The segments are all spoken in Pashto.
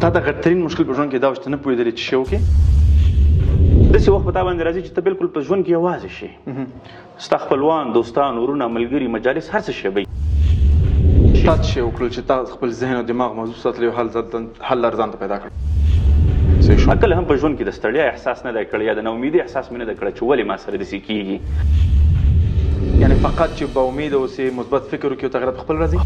تا د غټرین مشکل په ژوند کې دا وشته نه پوهېدلې چې شی وکړې داسې وخت په تا باندې راځي چې ته بالکل په ژوند کې یوازې شي ستا خپلوان دوستان ورونه ملګري مجالس هر څه شی وي تا څه شی وکړل چې تا خپل ذهن او دماغ موضوع ساتلی او حل لار ځان ته پیدا کړ ما کله هم په ژوند کې د ستړیا احساس نه دی کړی یا د ناامیدۍ احساس مې نه دی کړی چې ولې ما سره داسې کېږي یعنې فقط چې با امیده اوسې مثبت فکر وکړي او تغیرات په خپل راځي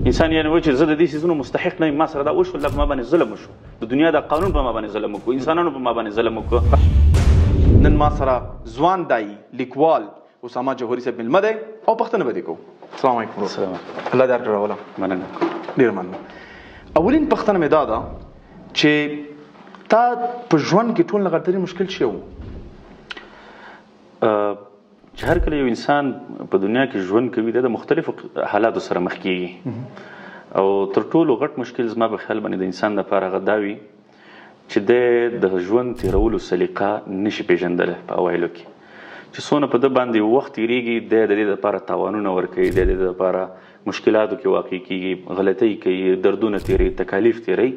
انسان یعنې وایي چې زه د دې څیزونو مستحق نه یم ما سره دا وشول دا په ما باندې ظلم وشو د دنیا دا قانون په ما باندې ظلم وکړو انسانانو په ما باندې ظلم وکړو نن ما سره ځوان دای لیکوال اسامه جوهري صاحب مېلمه دی او پوښتنه به دې کوو السلام علیکم السلام الله دې درته راوله مننه ډېر مننه اولین پوښتنه مې دا ده چې تا په ژوند کې ټول نه غټرین مشکل څه و چې هر کله یو انسان په دنیا کې ژوند کوي د مختلفو حالاتو سره مخ کېږي او تر ټولو غټ مشکل زما په خیال باندې د انسان لپاره هغه دا وي چې د ژوند تېرولو سلیقه نشي پېژندلی په اوایلو کې چې څونه په ده باندې وخت تېرېږي د دې لپاره تاوانونه ورکوي د دې لپاره مشکلاتو کې واقع کېږي غلطۍ کوي دردونه تېروي تکالیف تېروي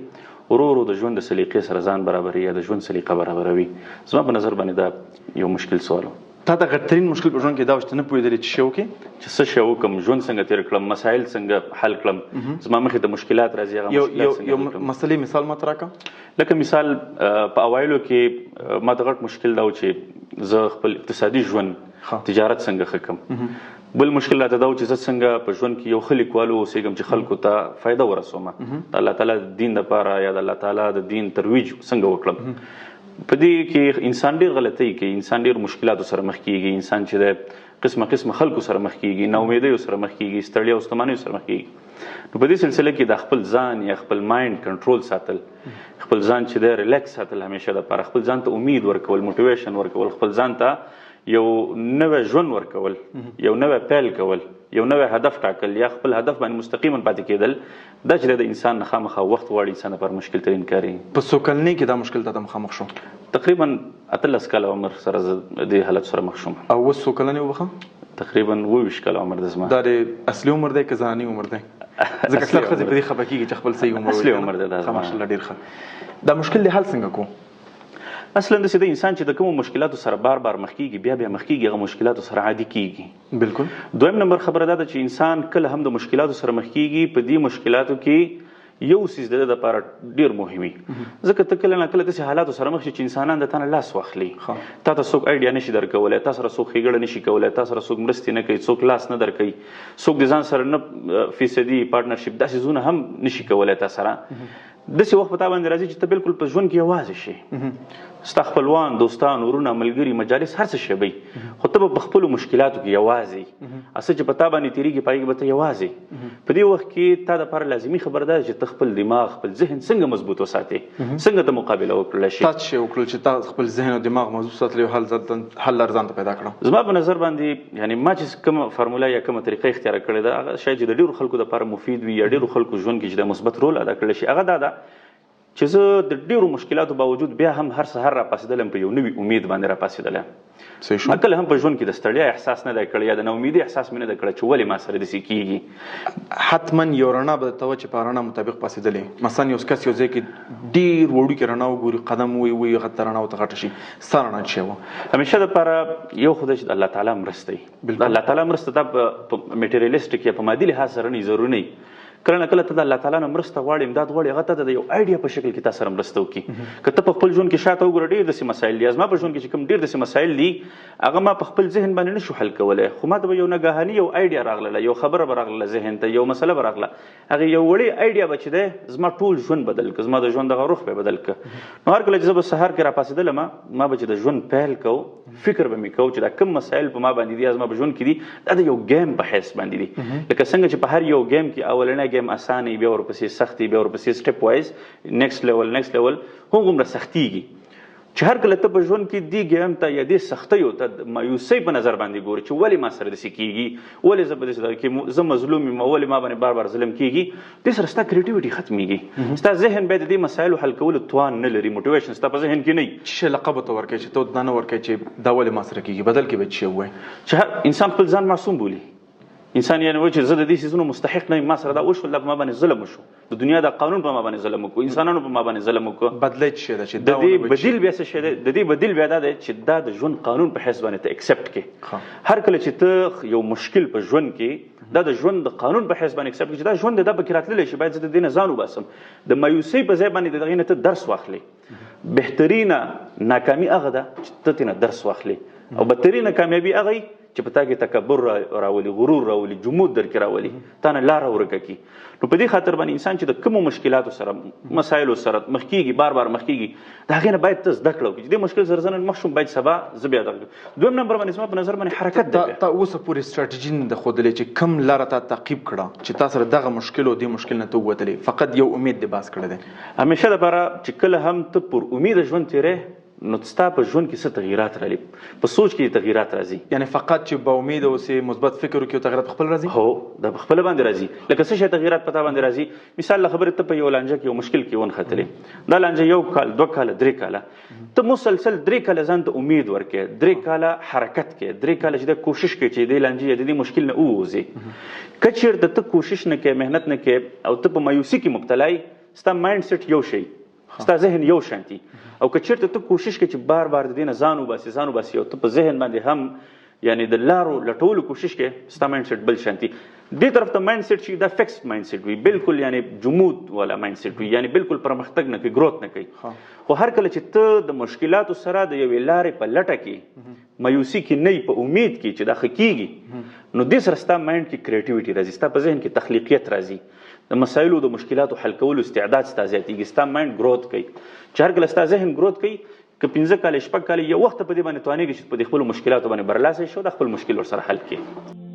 ورو ورو د ژوند د سلیقې سره ځان برابروي یا د ژوند سلیقه برابروي زما په نظر باندې دا یو مشکل سوال و تا د غټرین مشکل په ژوند کې دا وشته نه پوهېدلې چې شی وکړې چې څه شی وکړم ژوند څنګه تېر کړم مسایل څنګه حل کړم زما مخې ته مشکلات راځي هغه مشکلات څنګه یو مسلې مثال ماته راکړه لکه مثال په اوایلو کې ما ته غټ مشکل دا و چې زه خپل اقتصادي ژوند تجارت څنګه ښه کړم بل مشکل راته دا و چې زه څنګه په ژوند کې یو ښه لیکوال واوسېږم چې خلکو ته فایده ورسوم د الله تعالی د دین دپاره یا د الله تعالی د دین ترویج څنګه وکړم په دې کې انسان ډېر غلطۍ کوي انسان ډېر مشکلاتو سره مخ کېږي انسان چې د قسمه خلکو سره مخ کېږي ناامیدیو سره مخ کېږي ستړیا او ستومانیو سره مخ کېږي نو په دې سلسله کې د خپل ځان یا خپل مایند کنټرول ساتل خپل ځان چې دی ریلیکس ساتل همیشه دپاره خپل ځان ته امید ورکول موټیویشن ورکول خپل ځان ته یو نوی ژوند ورکول یو نوی پیل کول یو نوی هدف ټاکل یا خپل هدف باندې مستقیما پاتې کېدل دا چې د انسان نه خامخا وخت غواړي انسان لپاره مشکل ترین کار په څو کلنۍ کې دا مشکل ته مخامخ شو تقریبا 18 کاله عمر سره زه دې حالت سره مخ شوم او اوس څو کلنۍ وبخه تقریبا 22 کاله عمر د زما دا د اصلي عمر دی که ځاني عمر دی ځکه اکثر ښځې په دې خفه کېږي چې خپل صحیح عمر اصلي عمر دی دا ماشاءالله ډېر ښه دا مشکل دې حل څنګه کو اصلا داسې د انسان چې د کومو مشکلاتو سره بار مخ کېږي بیا مخ کېږي هغه مشکلاتو سره عادي کېږي بالکل دویم نمبر خبره دا ده چې انسان کله هم د مشکلاتو سره مخ کېږي په دې مشکلاتو کې یو څیز د ده دپاره ډېر مهم وي ځکه ته کله نه کله داسې حالاتو سره مخ شي چې انسانان د تا نه لاس واخلي تا ته څوک آیډیا نشي درکولی تا سره څوک ښېګړه نشي کولی تا سره څوک مرستې نه کوي څوک لاس نه درکوي څوک د ځان سره نه فیصدي پارټنرشپ دا څیزونه هم نشي کولی تا سره داسې وخت په تا باندې راځي چې ته بالکل په ژوند کې یوازې شي ستا خپلوان دوستان ورونه ملګري مجالس هر څه شی وي خو ته به په خپلو مشکلاتو کې یوازې څه چې په تا باندې تېرېږي په هغې کې به ته یوازې په دې وخت کې تا دپاره لازمي خبره ده چې ته خپل دماغ خپل ذهن څنګه مضبوط وساتې څنګه ته مقابله وکړلی شي تا څه شی وکړل چې تا خپل ذهن او دماغ مضبوط ساتلی او حل لار ځان ته پیدا کړه زما په نظر باندې یعنې ما چې کومه فارموله یا کومه طریقه اختیار کړې ده هغه شاید چې د ډېرو خلکو دپاره مفید وي یا ډېرو خلکو ژوند کې چې د مثبت رول ادا کړی شي هغه دا ده چې زه د ډېرو مشکلاتو باوجود بیا هم هر سهار راپاڅېدلی یم په یو نوي امید باندې راپاڅېدلی یم ما کله هم په ژوند کې د ستړیا احساس نه دی کړی یا د ناامیدۍ احساس مې نه دی کړی چې ولې ما سره داسې کېږي حتما یو رڼا به درته وه چې په رڼا مطابق پاڅېدلی مثلا یو کس یو ځای کې ډېر وړوکې رڼا وګوري قدم ووهي هغه ته رڼا ورته غټه شي ستا رڼا څه وه همیشه دپاره یو خو دی چې د الله تعالی مرسته وي د الله تعالی مرسته دا په میټریلیسټک یا په مادي لحاظ سره نه ضروري نه کله نه کله ته د الله تعالی نه مرسته غواړې امداد غواړې هغه ته د یو آیډیا په شکل کې تا سره مرسته وکړي که ته په خپل ژوند کې شاته وګوره ډېر داسې مسایل دي زما په ژوند کې چې کوم ډېر داسې مسایل دي هغه ما په خپل ذهن باندې نشو حل کولی خو ما ته به یو نګاهاني یو آیډیا راغله یو خبره به راغله ذهن ته یو مسله به راغله هغې یو وړې آیډیا به چې دی زما ټول ژوند بدل کړه زما د ژوند دغه روح به بدل کړه نو هر کله چې زه به سهار کې راپاڅېدلم ما به چې د ژوند پیل کوو فکر به مې کوو چې دا کوم مسایل په ما باندې دي یا زما په ژوند کې دي دا د یو گیم په حیث باندې دي لکه څنګه چې په هر یو گیم کې اولنی گیم اسانه بیا ورپسې سختي بیا ورپسې سټپ وایز نیکسټ لیول هغومره سختیږي چې هر کله ته په ژوند کې دې ګیم ته یا دې سختیو ته د مایوسۍ په نظر باندې ګوري چې ولې ما سره داسې کېږي ولې زه په داسې ډول کې زه مظلوم یم ولې ما باندې بار ظلم کېږي دې سره ستا کریټیویټي ختمېږي ستا ذهن باید د دې مسایلو حل کولو توان نه لري موټیویشن ستا په ذهن کې نه وي څه لقب ورته ورکوي چې ته دا نه ورکوي چې دا ولې ما سره کېږي بدل کې به څه ووایي چې هر انسان خپل ځان معصوم بولي انسان یعنی و چې زه د دې سيزونو مستحق نه یم، ما سره دا وشول، دا په ما باندې ظلم وشو، د دنیا د قانون په ما باندې ظلم وکړو، انسانانو په ما باندې ظلم وکړو. بدلی څه شی ده چې د دې بدیل بیا څه شی دی؟ د دې بدیل بیا دا دی چې دا د ژوند قانون په حساب باندې ته اکسپټ کړې. هر کله چې ته یو مشکل په ژوند کې دا د ژوند د قانون په حساب باندې اکسپټ کړې چې دا ژوند دا پکې راتللی شي، باید زه د دې نه ځان وباسم، د مایوسۍ په ځای باندې د دغې نه ته درس واخلې. بهترینه ناکامي هغه ده چې ته ترېنه درس واخلې، او بدترینه کامیابي هغه چې په تا کې تکبر راولي، غرور راولي، جمود درکې راولي، تا نه لاره ورکه کړي. نو په دې خاطر باندې انسان چې د کومو مشکلاتو سره مسایلو سره مخ کېږي، بار بار مخ کېږي، د هغې نه باید ته زده کړه وکړي چې دې مشکل سره زه نن مخ شوم، باید سبا زه بیا دغه. دویم نمبر باندې زما په نظر باندې حرکت دی. تا اوسه پورې سټراټیجي نه ده ښودلې چې کوم لاره تا تعقیب کړه چې تا سره دغه مشکل او دې مشکل نه ته ووتلې، فقط یو امید دې باز کړی دی. همیشه دپاره چې کله هم ته پر امید ژوند تېرې، نو ستا په ژوند کې څه تغییرات راځي، په سوچ کې تغییرات راځي. یعنی فقط چې با امید اوسې، مثبت فکر وکړې او تغییرات په خپل راځي. هو دا په خپله باندې راځي. لکه څه شی تغییرات په تا باندې راځي؟ مثال له خبرې ته په یو لانجه کې یو مشکل کې ونښتلې، دا لانجه 1 کال 2 کاله 3 کاله، ته مسلسل 3 کاله ځان ته امید ورکړې، 3 کاله حرکت کې، 3 کاله چې د کوشش کوې چې دې لانجې د دې مشکل نه ووځې. که چېرته ته کوشش نه کوې، محنت نه کوې، او ته په مایوسي کې مبتلا یې، ستا مایند سیټ یو شی، ستا ذهن یو شانتي، او که چېرته ته کوشش کوې چې بار بار د دې نه ځان وباسې، او ته په ذهن باندې هم یعنی د لارو لټولو کوشش کوې، ستا مایند سیټ بل شانتي. دې طرف ته مایند سیټ چې دا فکس مایند سیټ وي، بالکل یعنی جمود والا مایند سیټ وي، یعنی بالکل پرمختګ نه کوي، گروث نه کوي. خو هر کله چې ته د مشکلاتو سره د یوې لارې په لټه کې، مایوسي کې نه، په امید کې چې دا ښه کېږي، نو دې سره ستا مایند کې کریټیویټي راځي، ستا په ذهن کې تخلیقیت راځي، د مسایلو د مشکلاتو حل کولو استعداد ستا زیاتېږي، ستا مایند گروث کوي. چې هر کله ستا ذهن گروث کوي، که 15 کاله 6 کاله یو وخت په دې باندې توانېږي چې په دې خپلو مشکلاتو باندې برلاسه شي او د خپل مشکل ورسره حل کړي.